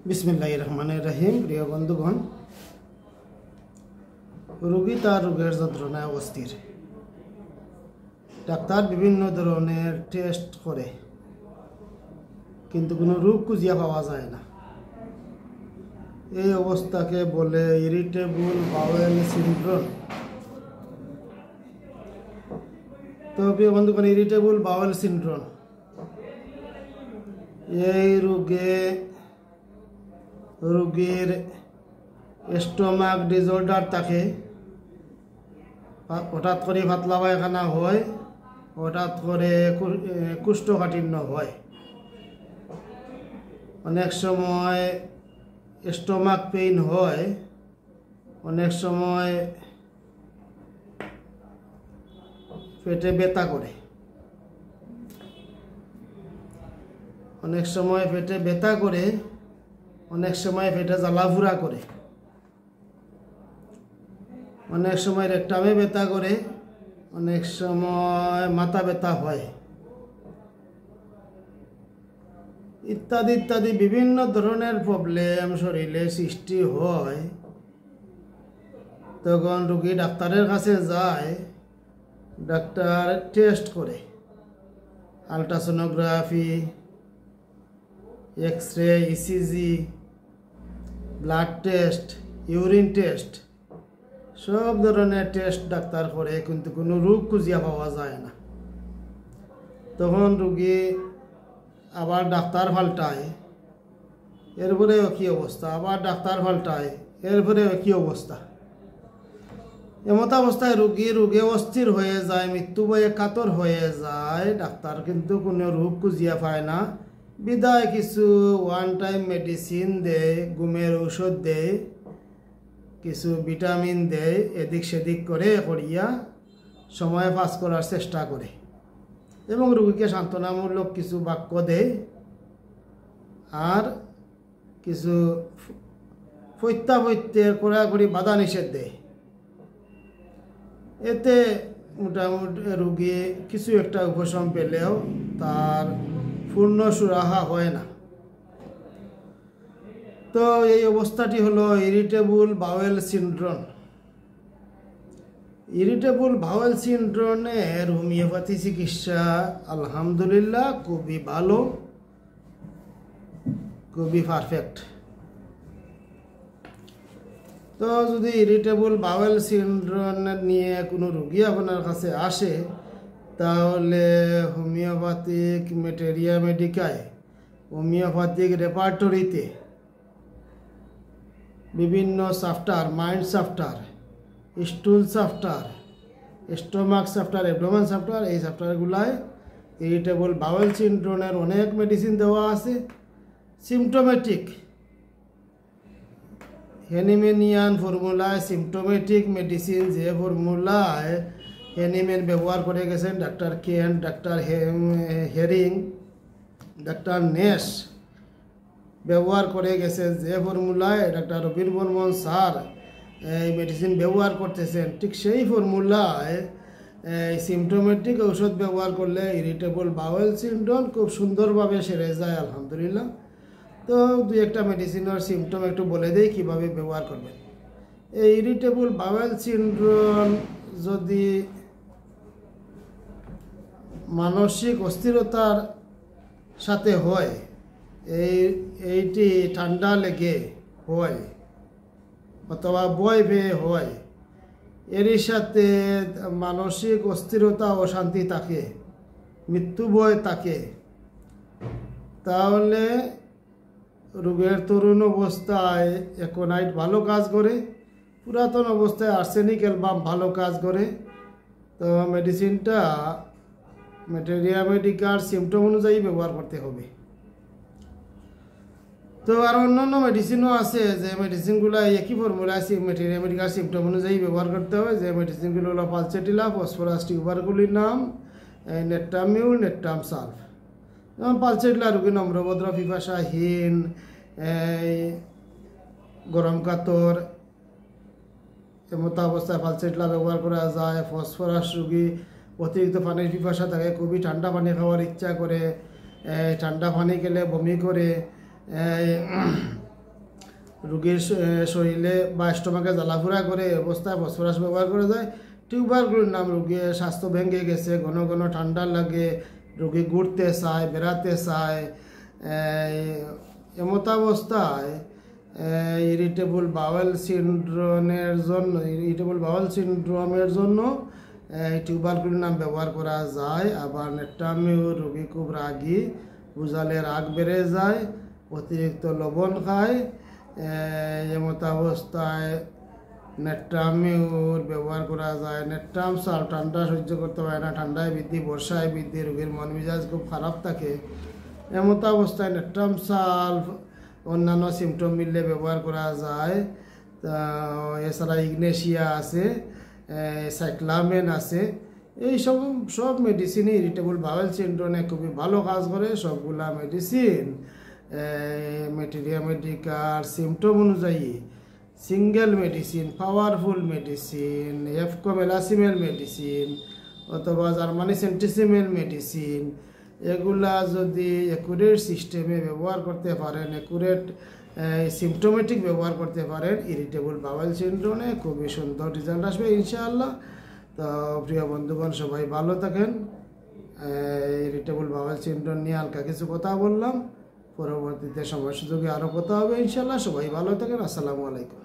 বিসমিল্লাহির রহমানির রহিম। প্রিয় বন্ধুগণ, রোগী তার রোগের যন্ত্রণায় অস্থির। ডাক্তার বিভিন্ন ধরনের টেস্ট করে, কিন্তু কোনো রোগ খুঁজিয়া পাওয়া যায় না। এই অবস্থাকে বলে ইরিটেবল বাউয়েল সিনড্রোম। তো প্রিয় বন্ধুগণ, ইরিটেবল বাউয়েল সিনড্রোম এই রোগীর স্টোমাক ডিসঅর্ডার থাকে। হঠাৎ করে পাতলা পায়খানা হয়, হঠাৎ করে কোষ্ঠকাঠিন্য হয়, অনেক সময় স্টোমাক পেইন হয়, অনেক সময় পেটে ব্যথা করে, অনেক সময় পেটে ব্যথা করে, অনেক সময় পেটে জ্বালাফুরা করে, অনেক সময় রেকটামে ব্যথা করে, অনেক সময় মাথা ব্যথা হয়, ইত্যাদি ইত্যাদি বিভিন্ন ধরনের প্রবলেম শরীরে সৃষ্টি হয়। তখন রোগী ডাক্তারের কাছে যায়, ডাক্তার টেস্ট করে, ultrasonography, x-ray, ECG, blood test, urine test, সব ধরনের টেস্ট ডাক্তার করে, কিন্তু কোনো রোগ খুঁজিয়া পাওয়া যায় না। তখন রোগী আবার ডাক্তার পাল্টায়, এরপরেও কী অবস্থা, আবার ডাক্তার পাল্টায়, এরপরেও কী অবস্থা। এমত অবস্থায় রোগে অস্থির হয়ে যায়, মৃত্যু ভয়ে কাতর হয়ে যায়। ডাক্তার কিন্তু কোনো রোগ খুঁজিয়া পায় না, বিদায় কিছু ওয়ান টাইম মেডিসিন দেয়, ঘুমের ঔষধ দেয়, কিছু ভিটামিন দেয়, এদিক সেদিক করে করিয়া সময় পাস করার চেষ্টা করে এবং রোগীকে সান্ত্বনামূলক কিছু বাক্য দেয় আর কিছু প্রত্যাবর্তের কড়াকড়ি বাধা নিষেধ দেয়। এতে মোটামুটি রোগী কিছু একটা উপশম পেলেও তার পূর্ণ সুরাহা হয় না। তো এই অবস্থাটি হলো irritable bowel syndrome. Irritable bowel সিনড্রোমের হোমিওপ্যাথি চিকিৎসা আলহামদুলিল্লাহ খুবই ভালো, খুবই পারফেক্ট। তো যদি ইরিটেবল বাউয়েল সিনড্রোম নিয়ে কোনো রোগী আপনার কাছে আসে, তাহলে হোমিওপ্যাথিক ম্যাটেরিয়া মেডিকায়, হোমিওপ্যাথিক রেপার্টরিতে বিভিন্ন সাফটার, মাইন্ড সাফটার, স্টুল সাফটার, স্টোমাক সাফটার, অ্যাবডোমেন সাফটার, এই সাফটারগুলায় ইরিটেবল বাউয়েল সিনড্রোমের অনেক মেডিসিন দেওয়া আছে। সিমটোমেটিক হ্যানিম্যানিয়ান ফর্মুলায় সিমটোমেটিক মেডিসিন, যে ফর্মুলায় হ্যানিম্যান ব্যবহার করে গেছেন ডাক্তার কেন, ডাক্তার হেরিং, ডাক্তার নেস ব্যবহার করে গেছে, যে ফর্মুলায় ডাক্তার রবির বর্মন স্যার এই মেডিসিন ব্যবহার করতেছেন, ঠিক সেই ফর্মুলায় সিমটোমেটিক ঔষধ ব্যবহার করলে ইরিটেবল বাউয়েল সিনড্রোম খুব সুন্দরভাবে সেরে যায় আলহামদুলিল্লাহ। তো দুই একটা মেডিসিনের সিমটম একটু বলে দেই কীভাবে ব্যবহার করবেন। এই ইরিটেবল বাউয়েল সিনড্রোম যদি মানসিক অস্থিরতার সাথে হয়, এইটি ঠান্ডা লেগে হয় অথবা ভয় পেয়ে হয়, এরই সাথে মানসিক অস্থিরতা, অশান্তি থাকে, মৃত্যু ভয় থাকে, তাহলে রোগের তরুণ অবস্থায় অ্যাকোনাইট ভালো কাজ করে, পুরাতন অবস্থায় আর্সেনিক অ্যালবাম ভালো কাজ করে। তো মেডিসিনটা ম্যাটেরিয়া মেডিকার সিমটম অনুযায়ী ব্যবহার করতে হবে। তো আর অন্যান্য মেডিসিনও আছে, যে মেডিসিনগুলো একই ফর্মুলায় ম্যাটেরিয়া মেডিকাল সিমটম অনুযায়ী ব্যবহার করতে হবে। যে মেডিসিনগুলো হলো পালসেটিলা, ফসফরাস টিউবারকুলির নাম, নেট্টামিউল, নেট্টাম সালফ। যেমন পালসেটিলা রোগী নম্রভদ্র, পিপাসাহীন, গরম কাতর, এমত অবস্থায় পালসেটিলা ব্যবহার করা যায়। ফসফরাস রোগী অতিরিক্ত পানির পিপাসা থাকে, খুবই ঠান্ডা পানি খাওয়ার ইচ্ছা করে, ঠান্ডা পানি খেলে বমি করে, রোগীর শরীরে বা স্টোমাকে জ্বালাফোড়া করে এই অবস্থায় ফসফরাস ব্যবহার করে যায়। টিউবারকুলোর নাম রোগীর স্বাস্থ্য ভেঙে গেছে, ঘন ঘন ঠান্ডা লাগে, রোগী ঘুরতে চায়, বেড়াতে চায়, এমতাবস্থায় ইরিটেবল বাওয়েল সিন্ড্রোমের জন্য টিউবারকুলোর নাম ব্যবহার করা যায়। আবার নেট্রামিও রোগী খুব রাগী, বুঝালে রাগ বেড়ে যায়, অতিরিক্ত লবণ খায়, এমতাবস্থায় নেট্রামিউর ব্যবহার করা যায়। নেট্রাম সাল ঠান্ডা সহ্য করতে পারে না, ঠান্ডায় বৃদ্ধি, বর্ষায় বৃদ্ধি, রোগীর মন মেজাজ খুব খারাপ থাকে, এমত অবস্থায় নেট্রাম সাল অন্যান্য সিমটম মিললে ব্যবহার করা যায়। এছাড়া ইগনেশিয়া আছে, সাইক্লামেন আছে, এই সব মেডিসিনই ইরিটেবল বাওয়েল সিন্ড্রোমে খুবই ভালো কাজ করে। সবগুলা মেডিসিন ম্যাটেরিয়া মেডিকার সিমটম অনুযায়ী সিঙ্গেল মেডিসিন, পাওয়ারফুল মেডিসিন, এফকোমেলাসিমেল মেডিসিন অথবা জার্মানি সেন্টিসিমেল মেডিসিন, এগুলা যদি অ্যাকুরেট সিস্টেমে ব্যবহার করতে পারেন, অ্যাকুরেট সিমটোমেটিক ব্যবহার করতে পারেন, ইরিটেবল বাওয়েল সিন্ড্রোমে খুবই সুন্দর রেজাল্ট আসবে ইনশাআল্লাহ। তো প্রিয় বন্ধুগণ, সবাই ভালো থাকেন। ইরিটেবল বাওয়েল সিন্ড্রোম নিয়ে হালকা কিছু কথা বললাম, পরবর্তীতে সময় সুযোগে আরও কথা হবে ইনশাআল্লাহ। সবাই ভালো থাকেন। আসসালামু আলাইকুম।